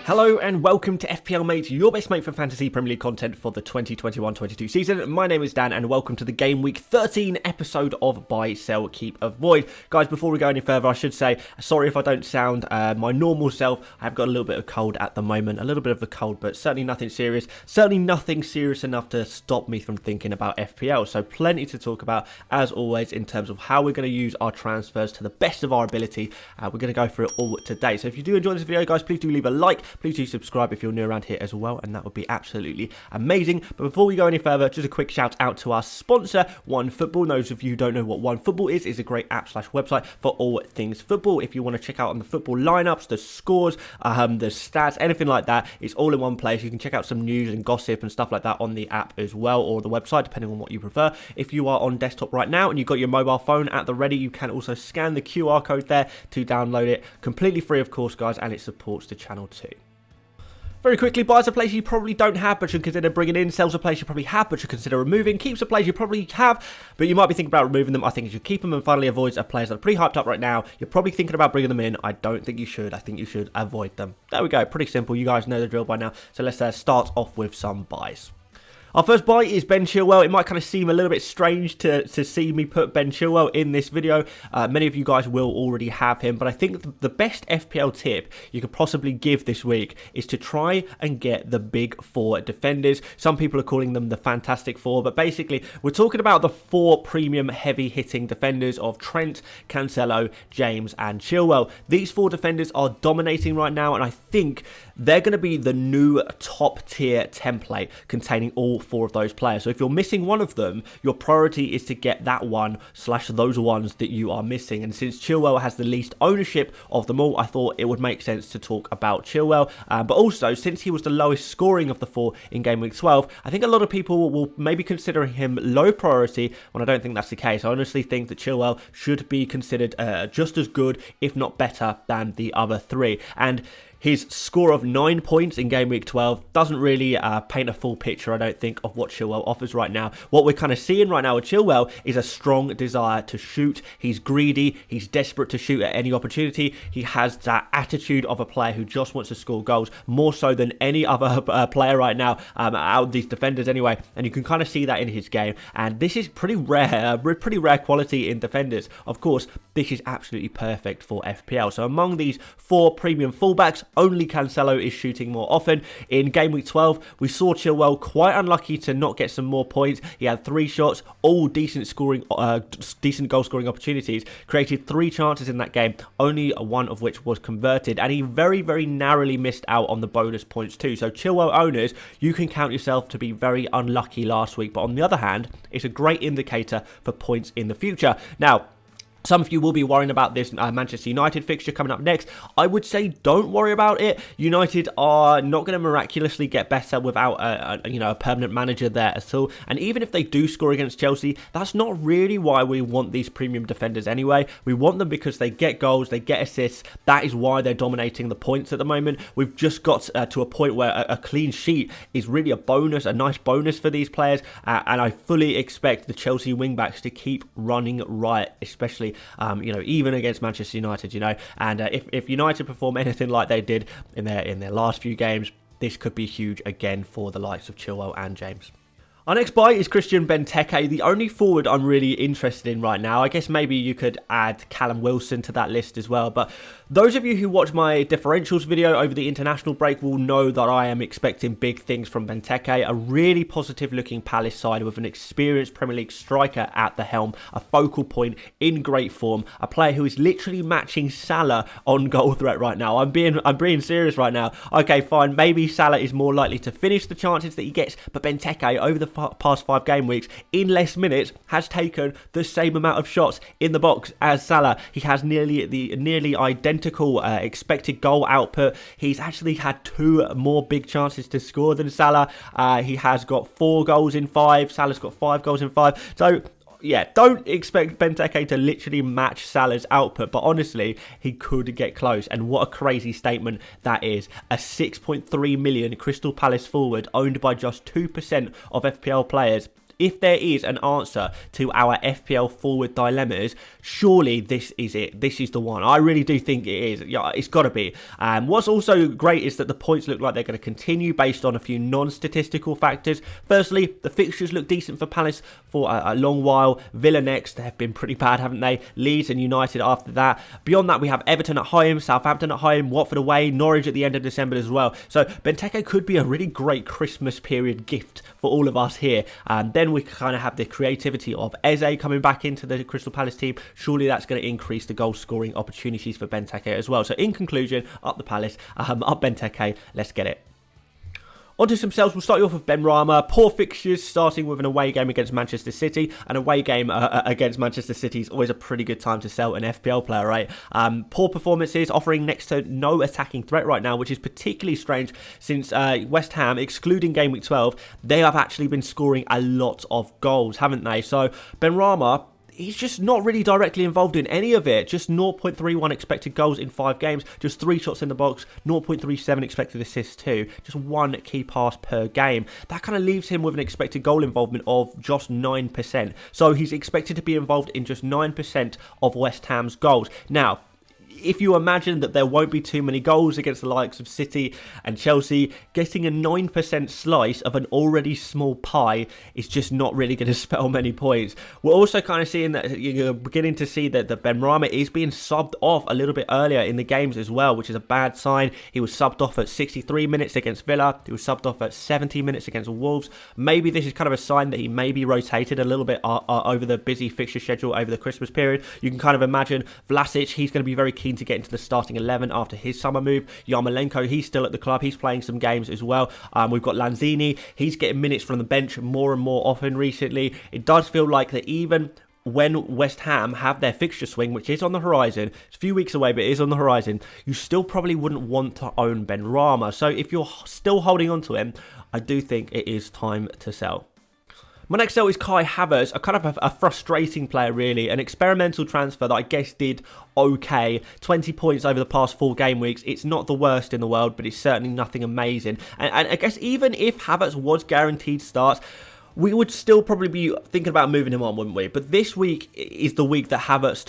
Hello and welcome to FPL Mate, your best mate for fantasy Premier League content for the 2021-22 season. My name is Dan and welcome to the Game Week 13 episode of Buy, Sell, Keep, Avoid. Guys, before we go any further, I should say, sorry if I don't sound my normal self. I've got a little bit of cold at the moment, a little bit of a cold, but certainly nothing serious. Certainly nothing serious enough to stop me from thinking about FPL. So plenty to talk about, as always, in terms of how we're going to use our transfers to the best of our ability. We're going to go through it all today. So if you do enjoy this video, guys, please do leave a like. Please do subscribe if you're new around here as well, and that would be absolutely amazing. But before we go any further, just a quick shout out to our sponsor, OneFootball. Those of you who don't know what OneFootball is a great app/website for all things football. If you want to check out on the football lineups, the scores, the stats, anything like that, it's all in one place. You can check out some news and gossip and stuff like that on the app as well, or the website, depending on what you prefer. If you are on desktop right now and you've got your mobile phone at the ready, you can also scan the QR code there to download it. Completely free, of course, guys, and it supports the channel too. Very quickly, buys a player you probably don't have but should consider bringing in, sells a player you probably have but should consider removing, keeps a player you probably have but you might be thinking about removing them. I think you should keep them, and finally avoids a players that are pretty hyped up right now. You're probably thinking about bringing them in. I don't think you should. I think you should avoid them. There we go. Pretty simple. You guys know the drill by now. So let's start off with some buys. Our first buy is Ben Chilwell. It might kind of seem a little bit strange to see me put Ben Chilwell in this video. Many of you guys will already have him, but I think the best FPL tip you could possibly give this week is to try and get the big four defenders. Some people are calling them the Fantastic Four, but basically we're talking about the four premium heavy hitting defenders of Trent, Cancelo, James and Chilwell. These four defenders are dominating right now, and I think they're going to be the new top tier template containing all four of those players. So if you're missing one of them, your priority is to get that one / those ones that you are missing. And since Chilwell has the least ownership of them all, I thought it would make sense to talk about Chilwell. But also, since he was the lowest scoring of the four in Game Week 12, I think a lot of people will maybe consider him low priority, when I don't think that's the case. I honestly think that Chilwell should be considered just as good, if not better, than the other three. And his score of 9 points in Game Week 12 doesn't really paint a full picture, I don't think, of what Chilwell offers right now. What we're kind of seeing right now with Chilwell is a strong desire to shoot. He's greedy. He's desperate to shoot at any opportunity. He has that attitude of a player who just wants to score goals, more so than any other player right now, out of these defenders anyway. And you can kind of see that in his game. And this is pretty rare quality in defenders. Of course, this is absolutely perfect for FPL. So among these four premium fullbacks, only Cancelo is shooting more often. In Game Week 12, we saw Chilwell quite unlucky to not get some more points. He had 3 shots, all decent goal scoring opportunities, created 3 chances in that game, only one of which was converted, and he very, very narrowly missed out on the bonus points too. So Chilwell owners, you can count yourself to be very unlucky last week, but on the other hand, it's a great indicator for points in the future. Now, some of you will be worrying about this Manchester United fixture coming up next. I would say don't worry about it. United are not going to miraculously get better without a permanent manager there at all. And even if they do score against Chelsea, that's not really why we want these premium defenders anyway. We want them because they get goals, they get assists. That is why they're dominating the points at the moment. We've just got to a point where a clean sheet is really a bonus, a nice bonus for these players. And I fully expect the Chelsea wingbacks to keep running riot, especially even against Manchester United, and if United perform anything like they did in their last few games, this could be huge again for the likes of Chilwell and James. Our next buy is Christian Benteke, the only forward I'm really interested in right now. I guess maybe you could add Callum Wilson to that list as well, but those of you who watch my differentials video over the international break will know that I am expecting big things from Benteke, a really positive looking Palace side with an experienced Premier League striker at the helm, a focal point in great form, a player who is literally matching Salah on goal threat right now. I'm being serious right now. Okay, fine, maybe Salah is more likely to finish the chances that he gets, but Benteke over the past 5 game weeks in less minutes has taken the same amount of shots in the box as Salah. He has nearly identical expected goal output. He's actually had 2 more big chances to score than Salah. He has got 4 goals in 5. Salah's got 5 goals in 5. So yeah, don't expect Benteke to literally match Salah's output, but honestly, he could get close. And what a crazy statement that is. A 6.3 million Crystal Palace forward owned by just 2% of FPL players if there is an answer to our FPL forward dilemmas, surely this is it. This is the one. I really do think it is. Yeah, it's got to be. What's also great is that the points look like they're going to continue based on a few non-statistical factors. Firstly, the fixtures look decent for Palace for a long while. Villa next, they have been pretty bad, haven't they? Leeds and United after that. Beyond that, we have Everton at home, Southampton at home, Watford away, Norwich at the end of December as well. So Benteke could be a really great Christmas period gift for all of us here. Then we kind of have the creativity of Eze coming back into the Crystal Palace team. Surely that's going to increase the goal scoring opportunities for Benteke as well. So in conclusion, up the Palace, up Benteke, let's get it. On to some sales. We'll start you off with Benrahma. Poor fixtures, starting with an away game against Manchester City. An away game against Manchester City is always a pretty good time to sell an FPL player, right? Poor performances, offering next to no attacking threat right now, which is particularly strange since West Ham, excluding game week 12, they have actually been scoring a lot of goals, haven't they? So Benrahma, he's just not really directly involved in any of it. Just 0.31 expected goals in 5 games. Just 3 shots in the box. 0.37 expected assists too. Just 1 key pass per game. That kind of leaves him with an expected goal involvement of just 9%. So he's expected to be involved in just 9% of West Ham's goals. Now, if you imagine that there won't be too many goals against the likes of City and Chelsea, getting a 9% slice of an already small pie is just not really going to spell many points. We're also kind of seeing that you're beginning to see that the Benrahma is being subbed off a little bit earlier in the games as well, which is a bad sign. He was subbed off at 63 minutes against Villa. He was subbed off at 70 minutes against Wolves. Maybe this is kind of a sign that he may be rotated a little bit over the busy fixture schedule over the Christmas period. You can kind of imagine Vlasic, he's going to be very keen to get into the starting 11 after his summer move. Yarmolenko, he's still at the club. He's playing some games as well. We've got Lanzini. He's getting minutes from the bench more and more often recently. It does feel like that even when West Ham have their fixture swing, which is on the horizon, it's a few weeks away, but it is on the horizon, you still probably wouldn't want to own Benrahma. So if you're still holding on to him, I do think it is time to sell. My next sell is Kai Havertz, a frustrating player really, an experimental transfer that I guess did okay, 20 points over the past 4 game weeks. It's not the worst in the world, but it's certainly nothing amazing. And I guess even if Havertz was guaranteed starts, we would still probably be thinking about moving him on, wouldn't we? But this week is the week that Havertz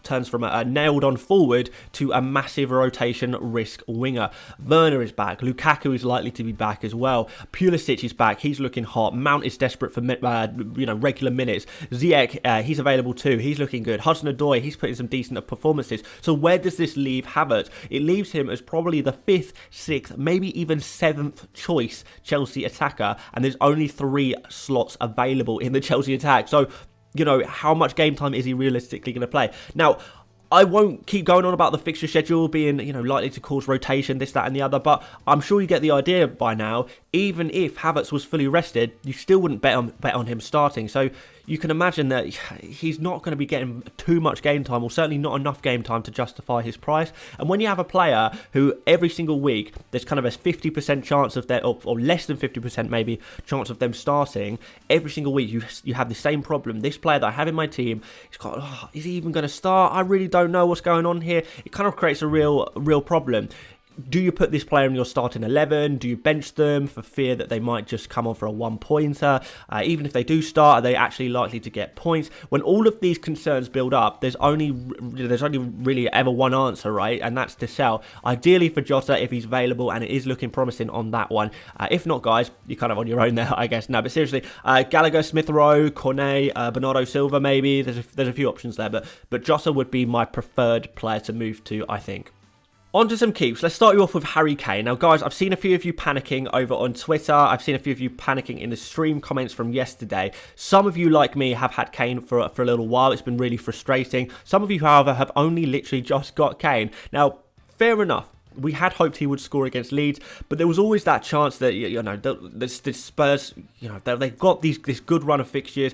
turns from a nailed-on forward to a massive rotation risk winger. Werner is back. Lukaku is likely to be back as well. Pulisic is back. He's looking hot. Mount is desperate for regular minutes. Ziyech, he's available too. He's looking good. Hudson-Odoi, he's putting some decent performances. So where does this leave Havertz? It leaves him as probably the 5th, 6th, maybe even 7th choice Chelsea attacker, and there's only 3 slots available in the Chelsea attack. So, how much game time is he realistically going to play? Now, I won't keep going on about the fixture schedule being, likely to cause rotation, this, that and the other, but I'm sure you get the idea by now. Even if Havertz was fully rested, you still wouldn't bet on him starting. So you can imagine that he's not going to be getting too much game time, or certainly not enough game time to justify his price. And when you have a player who every single week there's kind of a 50% chance of their, or less than 50% maybe, chance of them starting, every single week you have the same problem. This player that I have in my team, is he even going to start? I really don't know what's going on here. It kind of creates a real problem. Do you put this player in your starting 11? Do you bench them for fear that they might just come on for a 1-pointer? Even if they do start, are they actually likely to get points? When all of these concerns build up, there's only really ever one answer, right? And that's to sell. Ideally for Jota if he's available, and it is looking promising on that one. If not, guys, you're kind of on your own there, I guess. No, but seriously, Gallagher, Smith Rowe, Cornet, Bernardo Silva, maybe. There's a few options there, but Jota would be my preferred player to move to, I think. On to some keeps. Let's start you off with Harry Kane. Now, guys, I've seen a few of you panicking over on Twitter. I've seen a few of you panicking in the stream comments from yesterday. Some of you, like me, have had Kane for a little while. It's been really frustrating. Some of you, however, have only literally just got Kane. Now, fair enough. We had hoped he would score against Leeds, but there was always that chance that, the Spurs, they've got this good run of fixtures.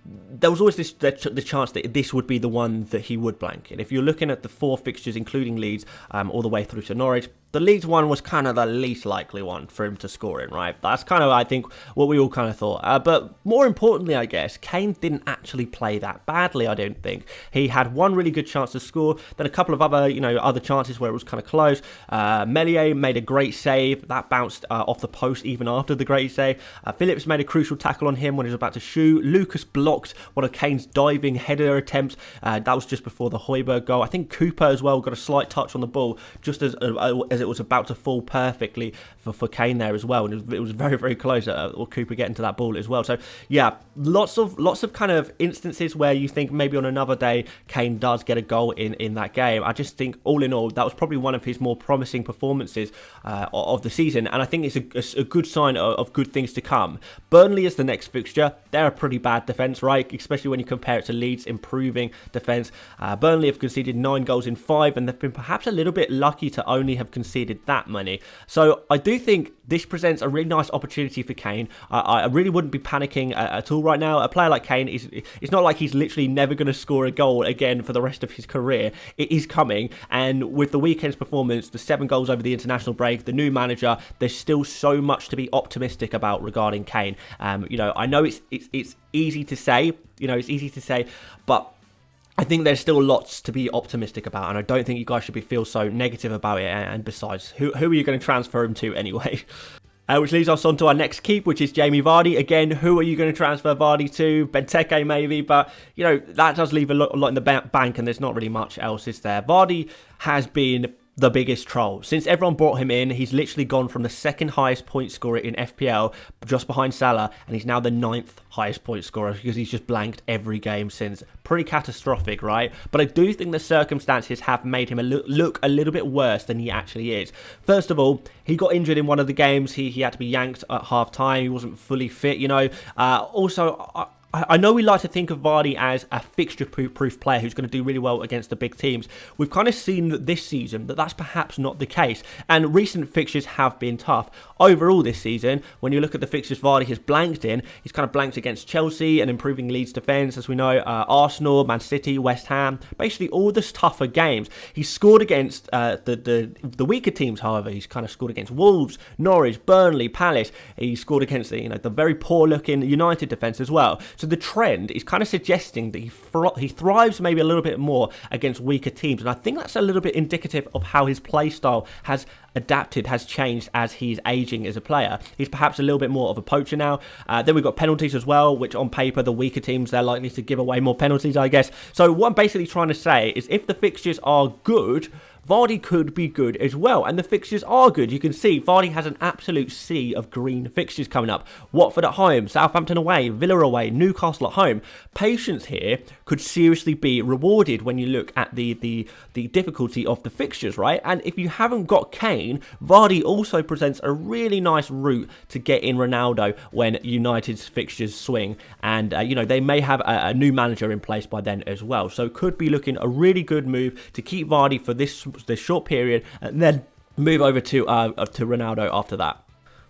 there was always the chance that this would be the one that he would blank in. If you're looking at the 4 fixtures, including Leeds, all the way through to Norwich, the Leeds one was kind of the least likely one for him to score in, right? That's kind of, I think, what we all kind of thought. But more importantly, I guess, Kane didn't actually play that badly, I don't think. He had one really good chance to score, then a couple of other chances where it was kind of close. Meslier made a great save. That bounced off the post even after the great save. Phillips made a crucial tackle on him when he was about to shoot. Lucas blocked one of Kane's diving header attempts. That was just before the Højbjerg goal. I think Cooper as well got a slight touch on the ball just as it was about to fall perfectly for Kane there as well, and it was very, very close or Cooper getting to that ball as well. So yeah, lots of kind of instances where you think maybe on another day Kane does get a goal in that game. I just think all in all that was probably one of his more promising performances of the season, and I think it's a good sign of good things to come. Burnley is the next fixture. They're a pretty bad defence, right? Especially when you compare it to Leeds' improving defence. Burnley have conceded 9 goals in 5, and they've been perhaps a little bit lucky to only have conceded that many. So I do think this presents a really nice opportunity for Kane. I really wouldn't be panicking at all right now. A player like Kane, it's not like he's literally never going to score a goal again for the rest of his career. It is coming, and with the weekend's performance, the 7 goals over the international break, the new manager, there's still so much to be optimistic about regarding Kane. I know it's easy to say, but I think there's still lots to be optimistic about, and I don't think you guys should feel so negative about it. And besides, who are you going to transfer him to anyway? Which leads us on to our next keep, which is Jamie Vardy. Again, who are you going to transfer Vardy to? Benteke maybe, but that does leave a lot in the bank, and there's not really much else, is there? Vardy has been the biggest troll. Since everyone brought him in, he's literally gone from the 2nd highest point scorer in FPL, just behind Salah, and he's now the 9th highest point scorer because he's just blanked every game since. Pretty catastrophic, right? But I do think the circumstances have made him look a little bit worse than he actually is. First of all, he got injured in one of the games. He had to be yanked at half time. He wasn't fully fit, Also, I know we like to think of Vardy as a fixture-proof player who's going to do really well against the big teams. We've kind of seen this season that that's perhaps not the case, and recent fixtures have been tough. Overall this season, when you look at the fixtures Vardy has blanked in, he's kind of blanked against Chelsea and improving Leeds defence, as we know, Arsenal, Man City, West Ham, basically all the tougher games. He's scored against the weaker teams, however. He's kind of scored against Wolves, Norwich, Burnley, Palace. He scored against the very poor-looking United defence as well. So the trend is kind of suggesting that he thrives maybe a little bit more against weaker teams, and I think that's a little bit indicative of how his play style has adapted, has changed as he's aging as a player. He's perhaps a little bit more of a poacher now. Then we've got penalties as well, which on paper, the weaker teams, they're likely to give away more penalties, I guess. So what I'm basically trying to say is if the fixtures are good, Vardy could be good as well, and the fixtures are good. You can see Vardy has an absolute sea of green fixtures coming up. Watford at home, Southampton away, Villa away, Newcastle at home. Patience here could seriously be rewarded when you look at the difficulty of the fixtures, right? And if you haven't got Kane, Vardy also presents a really nice route to get in Ronaldo when United's fixtures swing, and they may have a new manager in place by then as well. So could be looking a really good move to keep Vardy for this short period, and then move over to Ronaldo after that.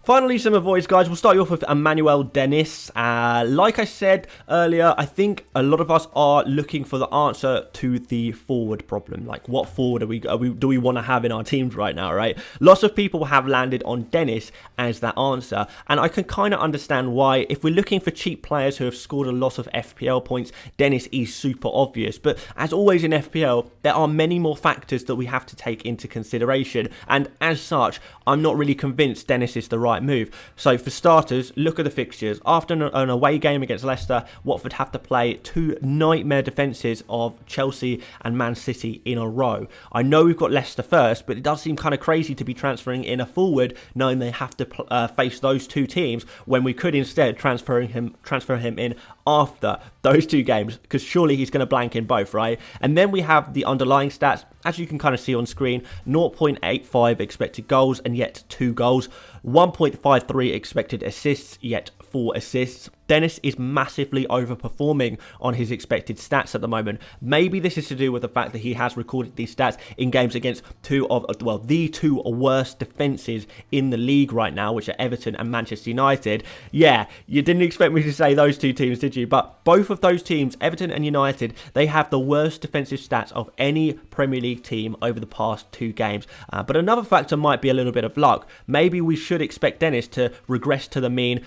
Finally, some avoids, guys. We'll start you off with Emmanuel Dennis. Like I said earlier, I think a lot of us are looking for the answer to the forward problem. Like, what forward do we want to have in our teams right now, right? Lots of people have landed on Dennis as that answer, and I can kind of understand why. If we're looking for cheap players who have scored a lot of FPL points, Dennis is super obvious. But as always in FPL, there are many more factors that we have to take into consideration, and as such, I'm not really convinced Dennis is the right move. So for starters, look at the fixtures. After an away game against Leicester, Watford have to play 2 nightmare defences of Chelsea and Man City in a row. I know we've got Leicester first, but it does seem kind of crazy to be transferring in a forward knowing they have to face those 2 teams when we could instead transfer him in after those 2 games, because surely he's going to blank in both, right? And then we have the underlying stats. As you can kind of see on screen, 0.85 expected goals and yet 2 goals, 1.53 expected assists, yet 4 assists. Dennis is massively overperforming on his expected stats at the moment. Maybe this is to do with the fact that he has recorded these stats in games against the two worst defences in the league right now, which are Everton and Manchester United. Yeah, you didn't expect me to say those two teams, did you? But both of those teams, Everton and United, they have the worst defensive stats of any Premier League team over the past 2 games. But another factor might be a little bit of luck. Maybe we should expect Dennis to regress to the mean,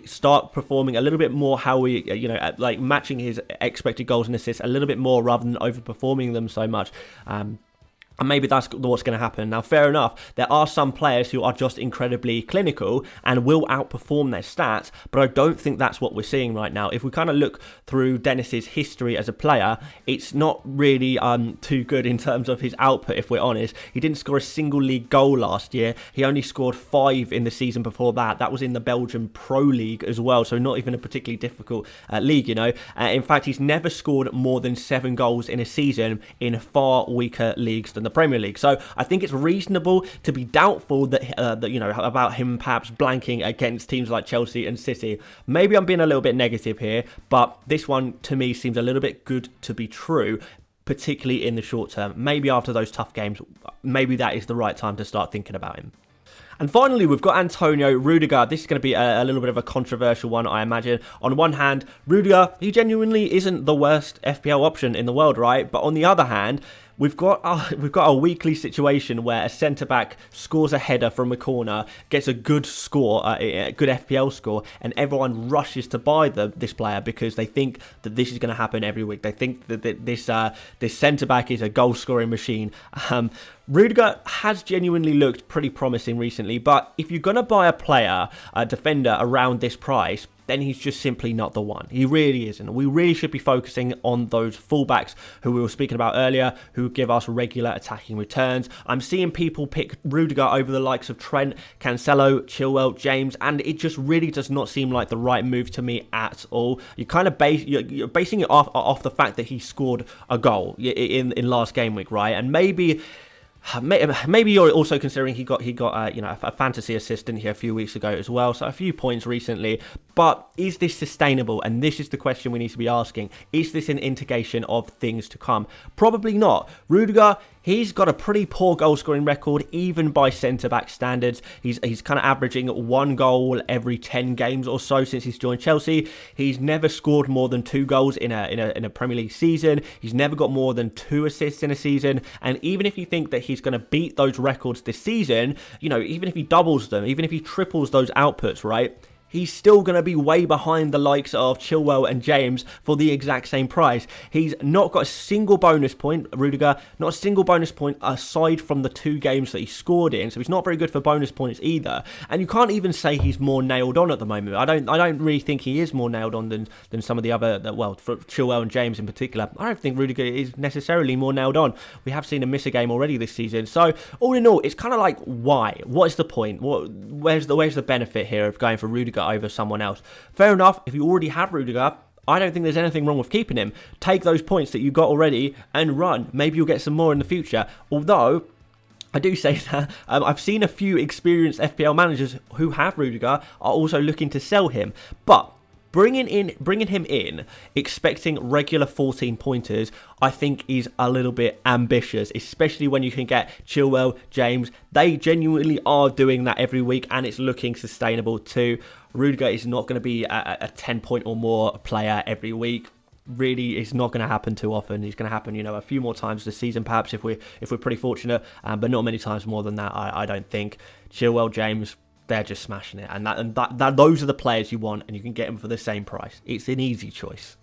start performing a little bit more how we, matching his expected goals and assists a little bit more rather than overperforming them so much. And maybe that's what's going to happen. Now, fair enough, there are some players who are just incredibly clinical and will outperform their stats, but I don't think that's what we're seeing right now. If we kind of look through Dennis's history as a player, it's not really too good in terms of his output, if we're honest. He didn't score a single league goal last year. He only scored 5 in the season before that. That was in the Belgian Pro League as well, so not even a particularly difficult league, In fact, he's never scored more than 7 goals in a season in far weaker leagues than the Premier League. So I think it's reasonable to be doubtful that about him perhaps blanking against teams like Chelsea and City. Maybe I'm being a little bit negative here, but this one to me seems a little bit good to be true, particularly in the short term. Maybe after those tough games, maybe that is the right time to start thinking about him. And finally, we've got Antonio Rudiger. This is going to be a little bit of a controversial one, I imagine. On one hand, Rudiger, he genuinely isn't the worst FPL option in the world, right? But on the other hand, we've got a weekly situation where a centre-back scores a header from a corner, gets a good score, a good FPL score, and everyone rushes to buy this player because they think that this is going to happen every week. They think that this centre-back is a goal-scoring machine. Rudiger has genuinely looked pretty promising recently, but if you're going to buy a defender around this price, then he's just simply not the one. He really isn't. We really should be focusing on those fullbacks who we were speaking about earlier, who give us regular attacking returns. I'm seeing people pick Rudiger over the likes of Trent, Cancelo, Chilwell, James, and it just really does not seem like the right move to me at all. You're basing it off the fact that he scored a goal in last game week, right? And maybe you're also considering he got a fantasy assistant here a few weeks ago as well, so a few points recently. But is this sustainable? And this is the question we need to be asking. Is this an indication of things to come? Probably not. Rudiger, he's got a pretty poor goal scoring record, even by centre-back standards. He's kind of averaging 1 goal every 10 games or so since he's joined Chelsea. He's never scored more than 2 goals in a Premier League season. He's never got more than 2 assists in a season. And even if you think that he's going to beat those records this season, even if he doubles them, even if he triples those outputs, right? He's still going to be way behind the likes of Chilwell and James for the exact same price. He's not got a single bonus point, Rudiger, not a single bonus point aside from the 2 games that he scored in. So he's not very good for bonus points either. And you can't even say he's more nailed on at the moment. I don't really think he is more nailed on than some of the other, for Chilwell and James in particular. I don't think Rudiger is necessarily more nailed on. We have seen him miss a game already this season. So all in all, it's kind of like, why? What is the point? Where's the benefit here of going for Rudiger over someone else? Fair enough, if you already have Rudiger, I don't think there's anything wrong with keeping him. Take those points that you got already and run. Maybe you'll get some more in the future. Although, I do say that I've seen a few experienced FPL managers who have Rudiger are also looking to sell him. But bringing him in, expecting regular 14 pointers, I think is a little bit ambitious, especially when you can get Chilwell, James. They genuinely are doing that every week, and it's looking sustainable too. Rudiger is not going to be a 10-point or more player every week. Really, it's not going to happen too often. It's going to happen, a few more times this season, perhaps if we're pretty fortunate, but not many times more than that. I don't think. Chilwell, James, they're just smashing it, and those are the players you want, and you can get them for the same price. It's an easy choice.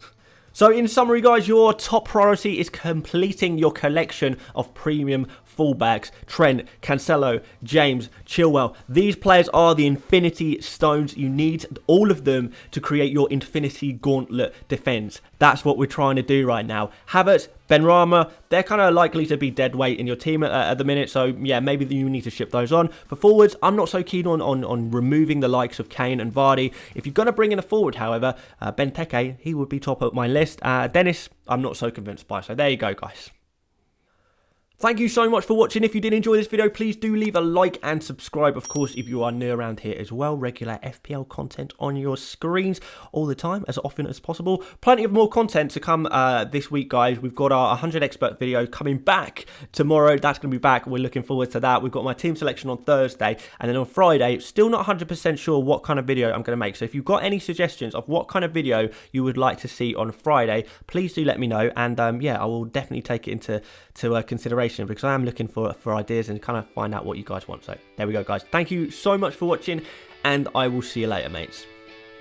So in summary, guys, your top priority is completing your collection of premium fullbacks. Trent, Cancelo, James, Chilwell. These players are the infinity stones. You need all of them to create your infinity gauntlet defense. That's what we're trying to do right now. Havertz, Benrahma, they're kind of likely to be dead weight in your team at the minute. So yeah, maybe you need to ship those on. For forwards, I'm not so keen on removing the likes of Kane and Vardy. If you're going to bring in a forward, however, Benteke, he would be top of my list. Dennis, I'm not so convinced by. So there you go, guys. Thank you so much for watching. If you did enjoy this video, please do leave a like and subscribe. Of course, if you are new around here as well, regular FPL content on your screens all the time, as often as possible. Plenty of more content to come this week, guys. We've got our 100 expert video coming back tomorrow. That's going to be back. We're looking forward to that. We've got my team selection on Thursday, and then on Friday, still not 100% sure what kind of video I'm going to make. So if you've got any suggestions of what kind of video you would like to see on Friday, please do let me know. And yeah, I will definitely take it into consideration, because I am looking for ideas and kind of find out what you guys want. So there we go, guys. Thank you so much for watching, and I will see you later, mates.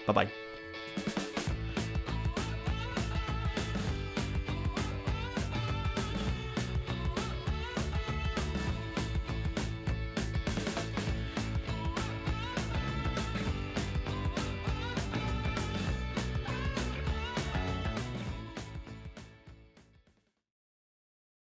Bye-bye.